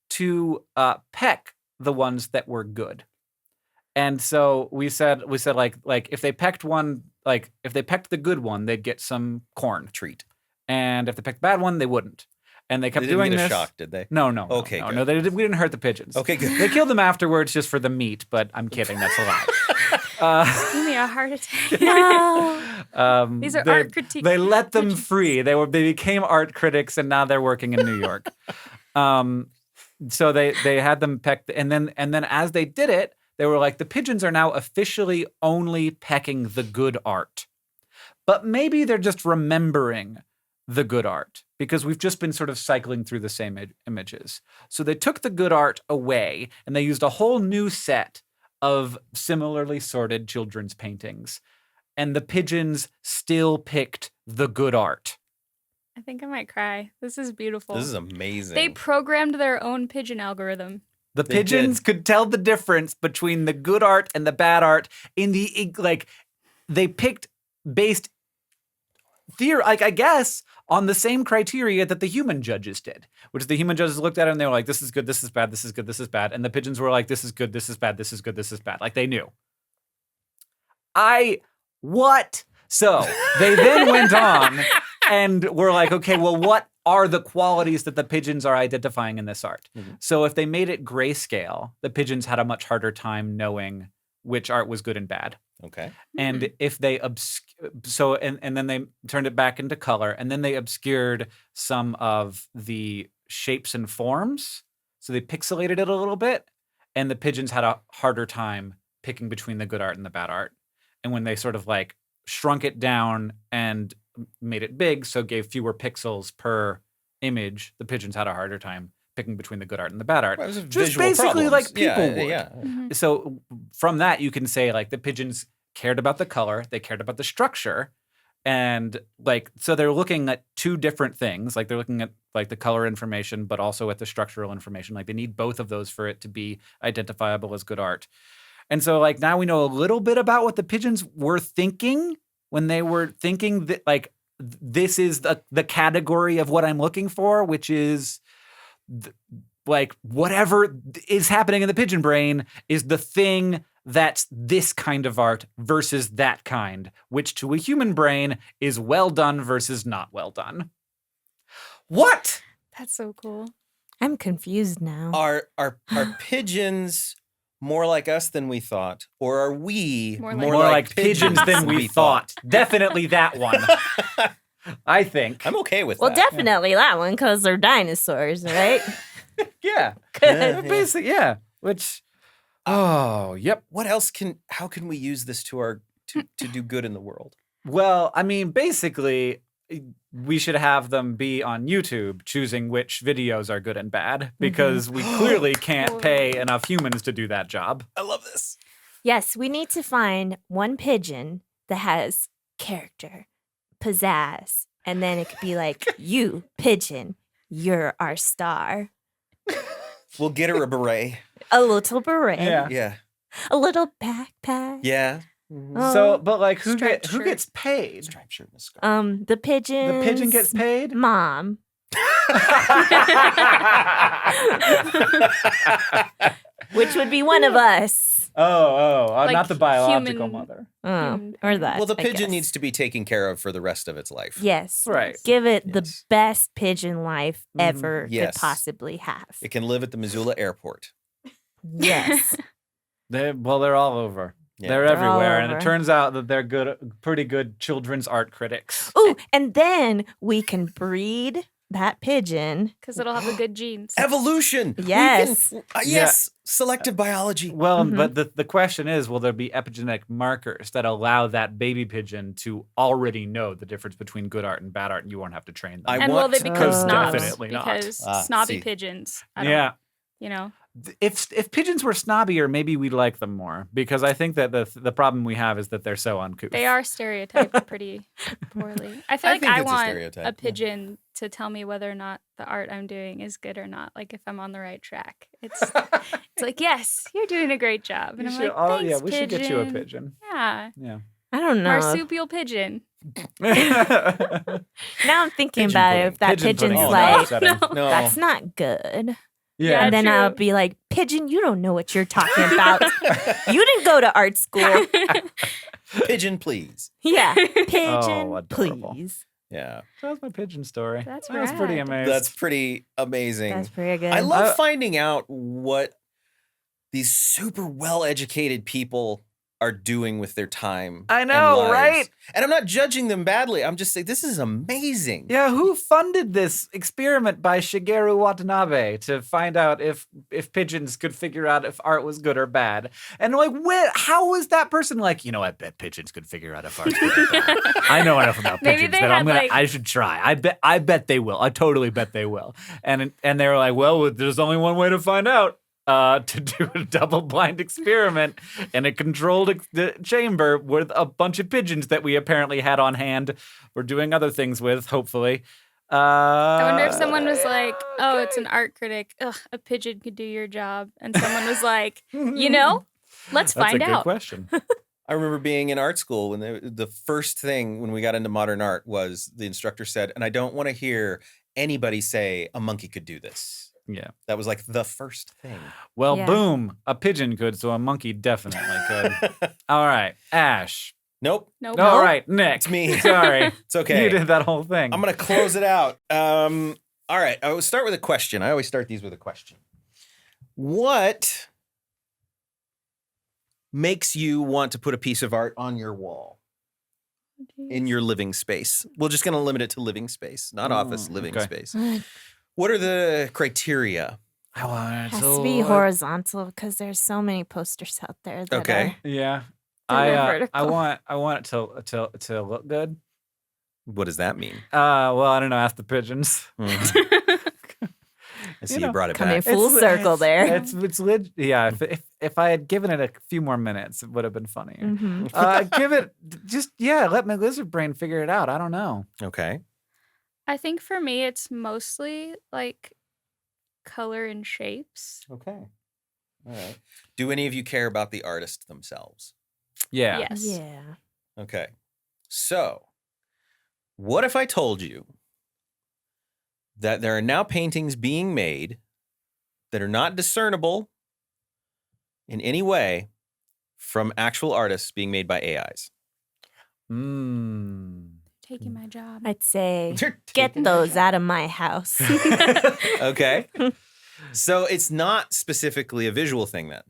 to peck the ones that were good. And so we said like if they pecked one, like if they pecked the good one, they'd get some corn. Treat. And if they picked the bad one, they wouldn't. And they kept They didn't doing get a this. shock, did they? No. Okay, no, good. no. We didn't hurt the pigeons. Okay, good. They killed them afterwards just for the meat, but I'm kidding. That's a lie. Give me a heart attack. No. These are they, art critiques. They let them free. They became art critics, and now they're working in New York. So they had them pecked, and then as they did it, they were like, the pigeons are now officially only pecking the good art, but maybe they're just remembering the good art because we've just been sort of cycling through the same images. So they took the good art away, and they used a whole new set of similarly sorted children's paintings. And the pigeons still picked the good art. I think I might cry. This is beautiful. This is amazing. They programmed their own pigeon algorithm. The They pigeons could tell the difference between the good art and the bad art in the, like, they picked based I guess, on the same criteria that the human judges did, which the human judges looked at it and they were like, this is good, this is bad, this is good, this is bad. And the pigeons were like, this is good, this is bad, this is good, this is bad. Like they knew. What? So they then went on and were like, okay, well, what are the qualities that the pigeons are identifying in this art? Mhm. So if they made it grayscale, the pigeons had a much harder time knowing which art was good and bad. Okay. And if they and then they turned it back into color, and then they obscured some of the shapes and forms. so they pixelated it a little bit, and the pigeons had a harder time picking between the good art and the bad art. And when they sort of like shrunk it down and made it big, so gave fewer pixels per image, the pigeons had a harder time picking between the good art and the bad art. Well, it was Just visual basically problems. like people would. Yeah. Mhm. So from that, you can say like the pigeons cared about the color, they cared about the structure, and like so they're looking at two different things. Like they're looking at like the color information, but also at the structural information. Like they need both of those for it to be identifiable as good art. And so like now we know a little bit about what the pigeons were thinking when they were thinking that like this is the category of what I'm looking for, which is like whatever is happening in the pigeon brain is the thing that's this kind of art versus that kind, which to a human brain is well done versus not well done. What? That's so cool. I'm confused now. Are pigeons more like us than we thought, or are we More More like pigeons than we thought. Definitely that one. I think. I'm okay with Well, that. definitely that one because they're dinosaurs, right? Yeah. Yeah. Basically, yeah. Which, yep. What else how can we use this to do good in the world? Well, I mean, basically, we should have them be on YouTube choosing which videos are good and bad because we clearly can't pay enough humans to do that job. I love this. Yes, we need to find one pigeon that has character, pizzazz, and then it could be like, you, pigeon, you're our star. We'll get her a beret. A little beret. Yeah. Yeah. A little backpack. Yeah. So, but like, who Striped shirt. gets paid? Striped shirt and a scarf. The pigeon. The pigeon gets paid? Mom. Which would be one of us. Not Like the biological human- mother. Or that. Well, the I pigeon guess. needs to be taken care of for the rest of its life. Yes. Right. Give it the Yes. best pigeon life ever Yes. could possibly have. It can live at the Missoula airport. Yes. They're all over. Yeah. They're They're all everywhere, and it over. turns out that they're pretty good children's art critics. Ooh, and then we can breed that pigeon. Because it'll have the good genes. Evolution. We Yes. can- yes. Selective biology. Well, Mhm. but the question is, will there be epigenetic markers that allow that baby pigeon to already know the difference between good art and bad art, and you won't have to train them? And will they want- become snobs? Definitely not. Because Ah, snobby see. pigeons. I don't, Yeah. You know. If pigeons were snobbier, maybe we'd like them more, because I think that the problem we have is that they're so uncouth. They are stereotyped pretty poorly. I feel I like think I it's a want stereotype, a yeah. pigeon to tell me whether or not the art I'm doing is good or not. Like if I'm on the right track. It's like, yes, you're doing a great job. And I'm like, thanks, we should get you a pigeon. Yeah. Yeah. I don't know. Marsupial pigeon. Now I'm thinking Pigeon about pudding. it. If that Pigeon pudding pigeon's is like, upsetting. No. that's not good. Yeah. And then I'll true. be like, pigeon, you don't know what you're talking about. You didn't go to art school. Pigeon, please. Yeah. Pigeon, Oh, adorable. please. Yeah. That's my pigeon story. That's pretty rad. amazing. That's pretty amazing. That's pretty good. I love Uh, finding out what these super well-educated people are doing with their time. I and know, lives. right? And I'm not judging them badly. I'm just saying this is amazing. Yeah, who funded this experiment by Shigeru Watanabe to find out if pigeons could figure out if art was good or bad? And like, how was that person like? I bet pigeons could figure out if art's good or bad. I know enough about Maybe pigeons they that had, like- I should try. I bet they will. I totally bet they will. And they were like, well, there's only one way to find out. To do a double-blind experiment in a controlled chamber with a bunch of pigeons that we apparently had on hand. We're doing other things with, hopefully. I wonder if someone was like, oh, it's an art critic. Ugh, a pigeon could do your job. And someone was like, let's That's find a good out. question. I remember being in art school when the first thing when we got into modern art was the instructor said, and I don't want to hear anybody say a monkey could do this. Yeah. That was like the first thing. Well, Yeah. boom. A pigeon could, so a monkey definitely could. All right. Ashe. Nope. Nope. All right. Nick. It's me. Sorry. It's okay. You did that whole thing. I'm going to close it out. All right. I will start with a question. I always start these with a question. What makes you want to put a piece of art on your wall in your living space? We're just going to limit it to living space, not office, living okay. space. What are the criteria I want It it has to to be look- horizontal because there's so many posters out there that Okay. Yeah. They're I vertical. want it to look good. What does that mean? Well, I don't know. Ask the pigeons. I see You you, know, brought it coming back. full circle there. It's yeah. If I had given it a few more minutes, it would have been funnier. Mhm. Give it let my lizard brain figure it out. I don't know. Okay. I think for me, it's mostly like color and shapes. Okay. All right. Do any of you care about the artist themselves? Yeah. Yes. Yeah. Okay. So, what if I told you that there are now paintings being made that are not discernible in any way from actual artists being made by AIs? Taking my job. I'd say They're get taking those out of my house. Okay. So it's not specifically a visual thing then.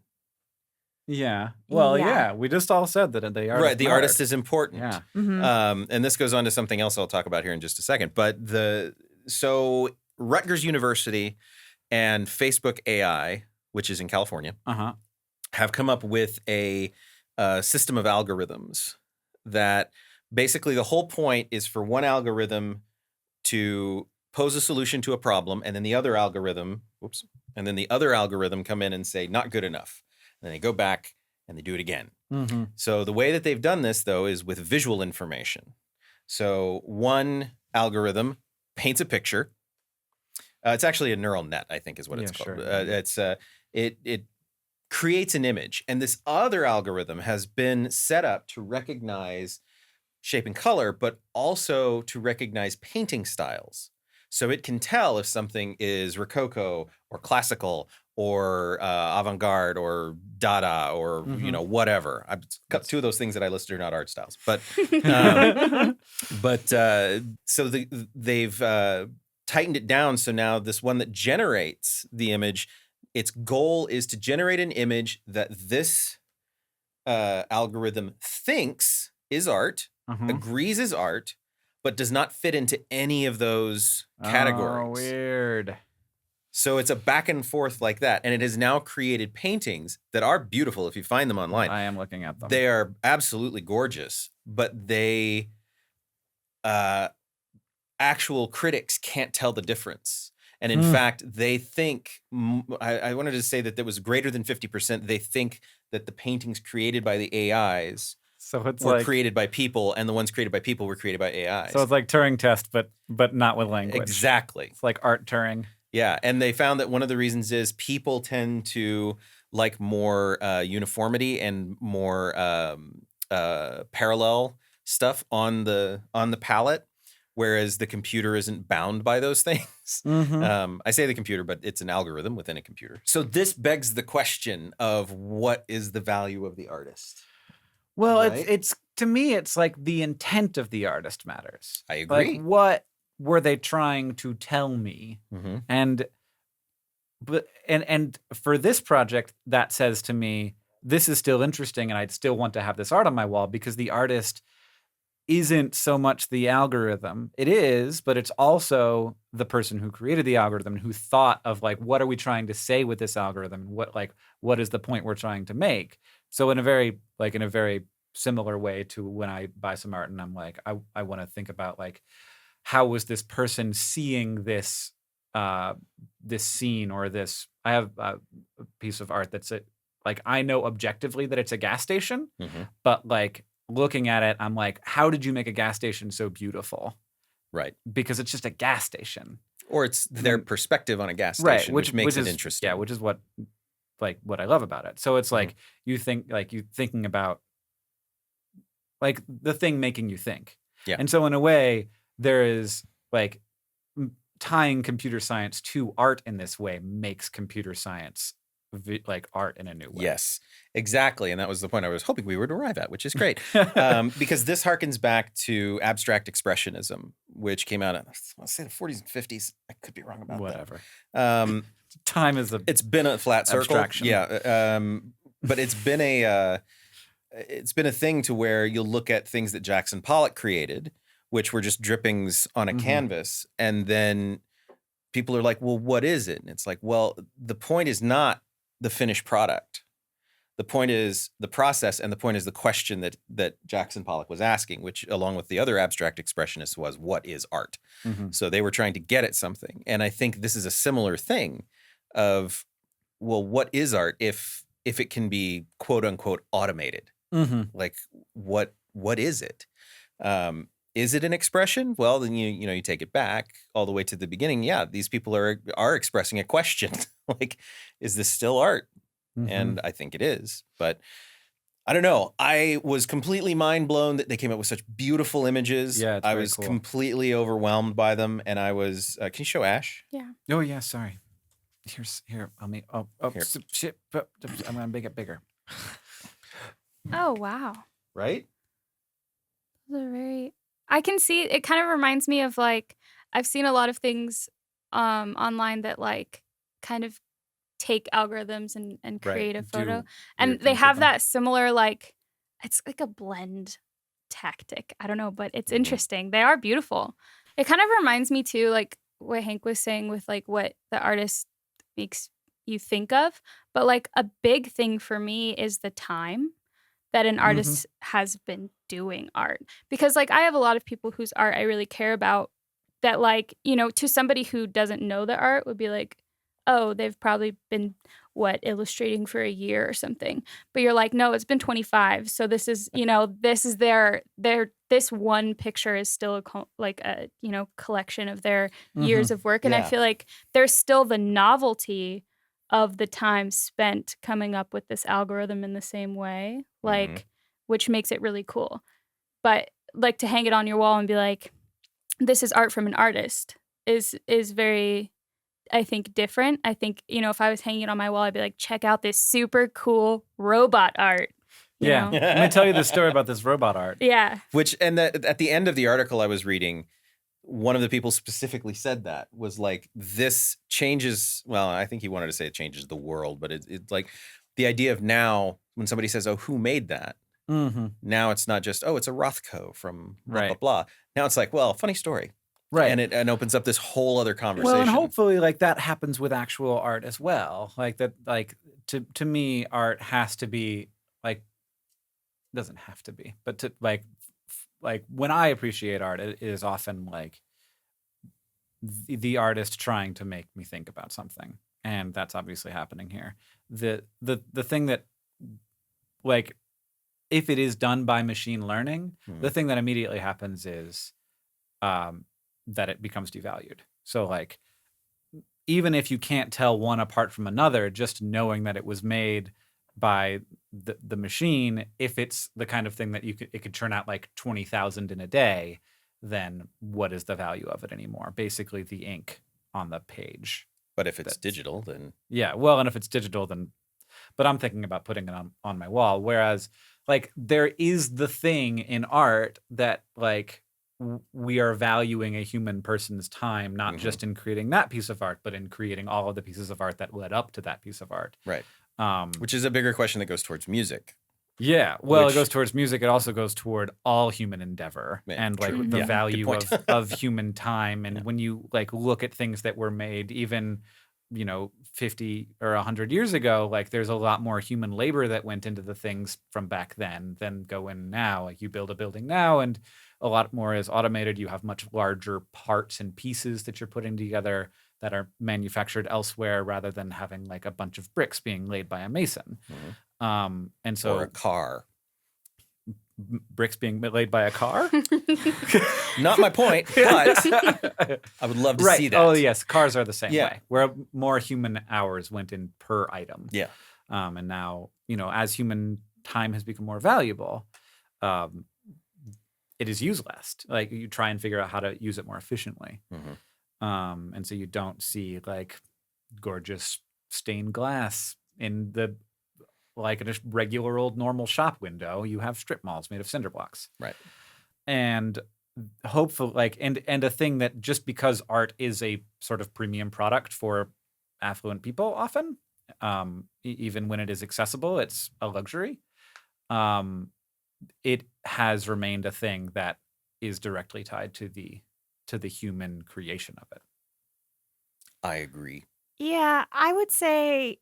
Yeah. Well, Yeah. yeah. We just all said that the artist. Right. The artist is important. Yeah. Mhm. And this goes on to something else I'll talk about here in just a second. But so Rutgers University and Facebook AI, which is in California, have come up with a system of algorithms that basically the whole point is for one algorithm to pose a solution to a problem, and then the other algorithm, come in and say not good enough. And then they go back and they do it again. So the way that they've done this, though, is with visual information. So one algorithm paints a picture. It's actually a neural net, I think is what it's called. Sure. It creates an image. And this other algorithm has been set up to recognize shape and color, but also to recognize painting styles. So it can tell if something is Rococo or classical or avant-garde or Dada or whatever. I've got two of those things that I listed are not art styles, but so they've tightened it down. So now this one that generates the image, its goal is to generate an image that this algorithm thinks is art, agrees is art, but does not fit into any of those categories. Oh, weird. So it's a back and forth like that. And it has now created paintings that are beautiful if you find them online. I am looking at them. They are absolutely gorgeous, but they actual critics can't tell the difference. And in fact, they think, I wanted to say that there was greater than 50%. They think that the paintings created by the AIs were created by people, and the ones created by people were created by AIs. So it's like Turing test, but not with language. Exactly. It's like art Turing. Yeah, and they found that one of the reasons is people tend to like more uniformity and more parallel stuff on the palette, whereas the computer isn't bound by those things. I say the computer, but it's an algorithm within a computer. So this begs the question of what is the value of the artist? Well, Right? it's to me, it's like the intent of the artist matters. I agree. Like, what were they trying to tell me? And for this project, that says to me, this is still interesting, and I'd still want to have this art on my wall because the artist isn't so much the algorithm. It is, but it's also the person who created the algorithm who thought of like, what are we trying to say with this algorithm? What is the point we're trying to make? So in a very similar way to when I buy some art and I'm like, I want to think about like, how was this person seeing this this scene or this? I have a piece of art that's like, I know objectively that it's a gas station, but like looking at it, I'm like, how did you make a gas station so beautiful? Right. Because it's just a gas station. Or it's their perspective on a gas station, which makes it interesting. Yeah, which is what I love about it. So it's like you thinking about like the thing making you think. Yeah. And so in a way, there is like tying computer science to art in this way makes computer science like art in a new way. Yes, exactly. And that was the point I was hoping we would arrive at, which is great. Because this harkens back to abstract expressionism, which came out in, I'll say the 40s and 50s. I could be wrong about Whatever. that. Time is it's been a flat circle. Abstraction. Yeah. But it's been a thing to where you'll look at things that Jackson Pollock created, which were just drippings on a canvas, and then people are like, well, what is it? And it's like, well, the point is not the finished product. The point is the process, and the point is the question that Jackson Pollock was asking, which, along with the other abstract expressionists, was, what is art? Mm-hmm. So they were trying to get at something. And I think this is a similar thing of, well, what is art if it can be, quote unquote, automated? Mm-hmm. Like, what is it? Is it an expression? Well, then you take it back all the way to the beginning. Yeah, these people are expressing a question. Like, is this still art? Mm-hmm. And I think it is. But I don't know. I was completely mind blown that they came up with such beautiful images. Yeah, it's I very was cool. completely overwhelmed by them, and I was. Can you show Ashe? Yeah. Oh yeah, sorry. Here. Here. Shit. I'm gonna make it bigger. Oh wow. Right? Those are very. I can see it. Kind of reminds me of like I've seen a lot of things online that like kind of take algorithms and create a photo, Do and weird they things with have them. that similar like it's like a blend tactic. I don't know, but it's Mhm. interesting. They are beautiful. It kind of reminds me too, like what Hank was saying with like what the artist makes you think of. But like a big thing for me is the time that an artist has been doing art. Because like I have a lot of people whose art I really care about that like, to somebody who doesn't know the art would be like, oh, they've probably been illustrating for a year or something. But you're like, no, it's been 25. So this is, this is this one picture is still a collection of their years of work. And I Yeah. feel like there's still the novelty of the time spent coming up with this algorithm in the same way, like, which makes it really cool. But like to hang it on your wall and be like, this is art from an artist is very, I think, different. I think, if I was hanging it on my wall, I'd be like, check out this super cool robot art. you Yeah. know? Let me tell you the story about this robot art. Yeah. At the end of the article I was reading, one of the people specifically said that was like, this changes. Well, I think he wanted to say it changes the world, but it's like the idea of now when somebody says, oh, who made that? Mm-hmm. Now it's not just, oh, it's a Rothko from blah, Right. blah, blah. Now it's like, well, funny story. Right. And it opens up this whole other conversation. Well, and hopefully, like that happens with actual art as well. Like that, like to me, art has to be like, doesn't have to be, but to like when I appreciate art, it is often like the artist trying to make me think about something, and that's obviously happening here. The thing that, like, if it is done by machine learning, the thing that immediately happens is that it becomes devalued. So like, even if you can't tell one apart from another, just knowing that it was made by the machine, if it's the kind of thing that it could churn out like 20,000 in a day, then what is the value of it anymore? Basically the ink on the page. But if it's digital, then Yeah, well, and if it's digital, then, but I'm thinking about putting it on my wall. Whereas like there is the thing in art that like we are valuing a human person's time, not just in creating that piece of art, but in creating all of the pieces of art that led up to that piece of art. right. Which is a bigger question that goes towards music. Yeah, well, Which- it goes towards music. It also goes toward all human endeavor Yeah, and like true. the Yeah, value good point. of human time. And when you like look at things that were made even 50 or 100 years ago, like there's a lot more human labor that went into the things from back then than go in now. Like you build a building now and a lot more is automated. You have much larger parts and pieces that you're putting together that are manufactured elsewhere rather than having like a bunch of bricks being laid by a mason. And so Or a car. bricks being laid by a car? Not my point, but I would love to Right. see that. Oh, yes. Cars are the same Yeah. way, where more human hours went in per item. Yeah. And now, as human time has become more valuable, it is used less. Like you try and figure out how to use it more efficiently. And so you don't see like gorgeous stained glass in the like in a regular old normal shop window. You have strip malls made of cinder blocks. Right. And hopefully like and a thing that just because art is a sort of premium product for affluent people often, even when it is accessible, it's a luxury. It has remained a thing that is directly tied to the human creation of it. I agree. Yeah, I would say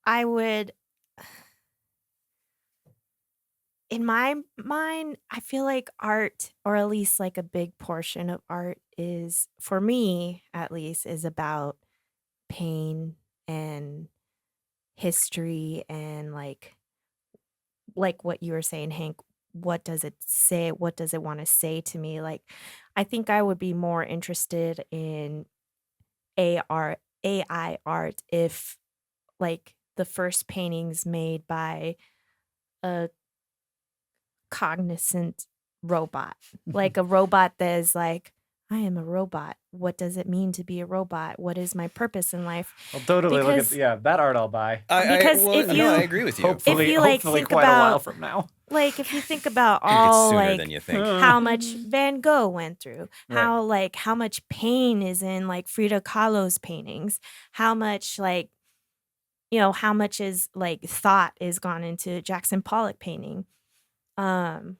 I would. In my mind, I feel like art, or at least like a big portion of art, is, for me at least, is about pain and history and like what you were saying, Hank. What does it say? What does it want to say to me? Like, I think I would be more interested in AI art if, like, the first paintings made by a cognizant robot, like a robot that is like, I am a robot. What does it mean to be a robot? What is my purpose in life? I'll totally look Because- at that art I'll buy. Because if you- I agree with you. Hopefully, you, like, hopefully think quite a while about- from now. Like, if you think about I think it's all sooner like than you think. how much Van Gogh went through, Right. how much pain is in like Frida Kahlo's paintings, how much how much is like thought is gone into Jackson Pollock painting. I'm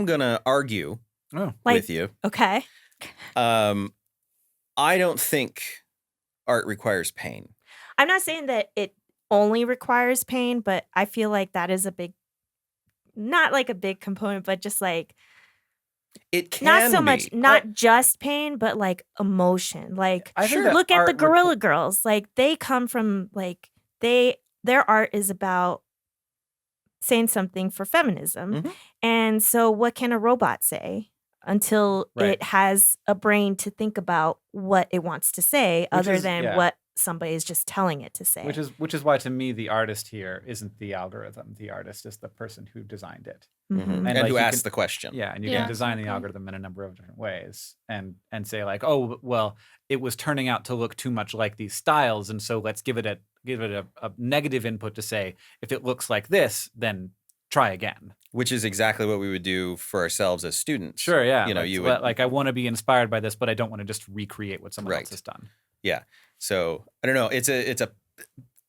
gonna argue Oh. with you. Okay. I don't think art requires pain. I'm not saying that it only requires pain, but I feel like that is a big, not like a big component, but just like It can not so be. much, not just pain, but like emotion. Like, I think that look at the art Gorilla Girls. Like, they come from like their art is about saying something for feminism. Mhm. And so what can a robot say until Right. it has a brain to think about what it wants to say, other is- than yeah. what somebody is just telling it to say? Which is why, to me, the artist here isn't the algorithm. The artist is the person who designed it. Mhm. And, like, who you asked can- the question. Yeah, and you Yeah, can design the exactly. algorithm in a number of different ways, and say like, oh, well, it was turning out to look too much like these styles, and so let's give it a negative input to say, if it looks like this, then try again. Which is exactly what we would do for ourselves as students. Sure, yeah. You know, like, you let- would. like I want to be inspired by this, but I don't want to just recreate what someone Right. else has done. So I don't know. It's a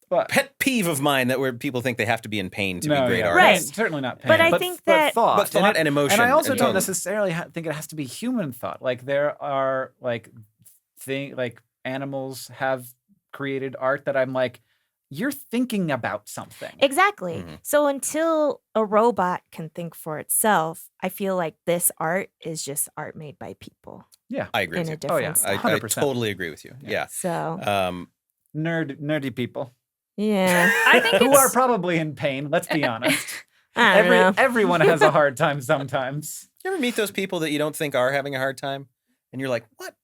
But pet peeve of mine that where people think they have to be in pain to be great yeah, artists. Right. certainly not pain. But I think that- thought, But thought and emotion. And I also and don't tone. necessarily think it has to be human thought. Like, there are like animals have created art that I'm like, you're thinking about something. Exactly. Mhm. So until a robot can think for itself, I feel like this art is just art made by people I agree in with a you. different yeah. style. I 100%. totally agree with you. Yeah. So Yeah. Nerdy people yeah, I think who are it's probably in pain. Let's be honest. I don't know. Everyone has a hard time sometimes. You ever meet those people that you don't think are having a hard time, and you're like, what?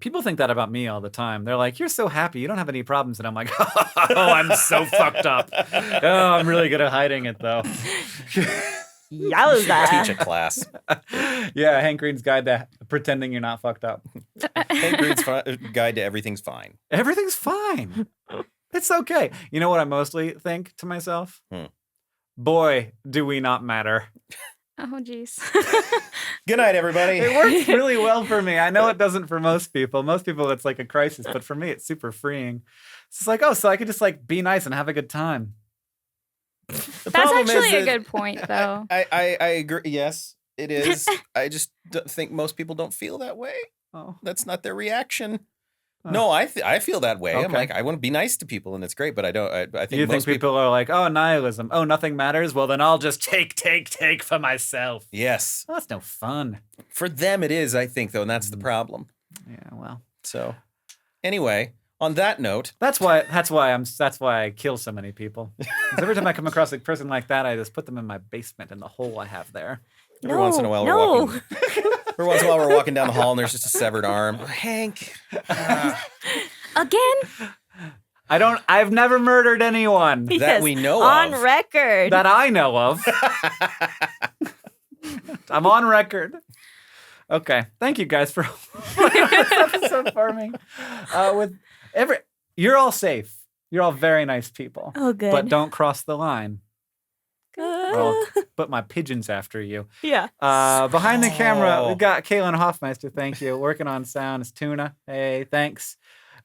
People think that about me all the time. They're like, "You're so happy. You don't have any problems." And I'm like, "Oh, I'm so fucked up. Oh, I'm really good at hiding it, though." Yowza. Teach a class. Yeah, Hank Green's guide to pretending you're not fucked up. Hank Reed's guide to everything's fine. Everything's fine. It's okay. You know what I mostly think to myself? Boy, do we not matter. Oh, geez. Good night, everybody. It works really well for me. I know it doesn't for most people. Most people, it's like a crisis, but for me, it's super freeing. It's just like, oh, so I could just like be nice and have a good time. The That's problem is actually a that- good point, though. I agree. Yes, it is. I just think most people don't feel that way. Oh, That's not their reaction. Huh. No, I feel that way. I'm Okay. like, I want to be nice to people, and it's great, but I don't. I think you most think people are like, oh, nihilism. Oh, nothing matters. Well, then I'll just take for myself. Yes, Oh, that's no fun. for them it is. I think though, and that's the problem. Yeah, well, So, anyway, on that note, that's why I kill so many people. 'Cause every time I come across a person like that, I just put them in my basement in the hole I have there. every once in a while no. we're walking. Every once in a while we're walking down the hall, and there's just a severed arm. Hank. Again? I've never murdered anyone That Yes, we know on of. record. that I know of. I'm on record. Okay. Thank you guys for this episode for me. You're all safe. You're all very nice people. Oh, good. But don't cross the line. Good. I'll put my pigeons after you. Yeah. Behind the camera, Oh. we've got Kaylin Hofmeister. Thank you. Working on sound is Tuna. Hey, thanks.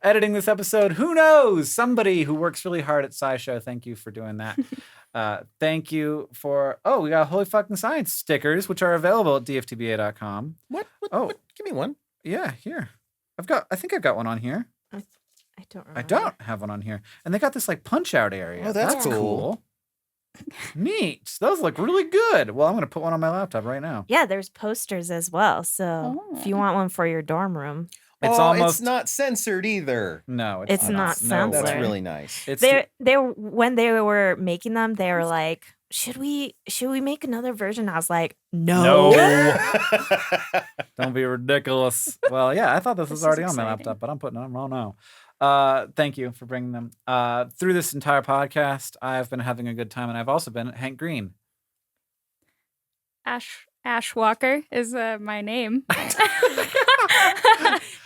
Editing this episode, who knows? Somebody who works really hard at SciShow. Thank you for doing that. Thank you for. Oh, we got Holy Fucking Science stickers, which are available at dftba.com. What? Oh. What? Give me one. Yeah, here. I think I've got one on here. I don't remember. I don't have one on here. And they got this like punch out area. Oh, that's cool. Neat. Those look really good. Well, I'm going to put one on my laptop right now. Yeah, there's posters as well. So if you want one for your dorm room. It's not censored either. No, it's not censored. That's really nice. When they were making them, they were like, should we make another version? I was like, no. Don't be ridiculous. Well, yeah, I thought this was already on my laptop, but I'm putting it on. Oh, no. Thank you for bringing them. Through this entire podcast, I've been having a good time, and I've also been Hank Green. Ashe Walker is my name.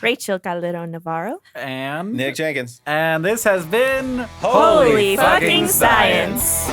Rachel Calderon-Navarro. And Nick Jenkins. And this has been Holy Fucking Science.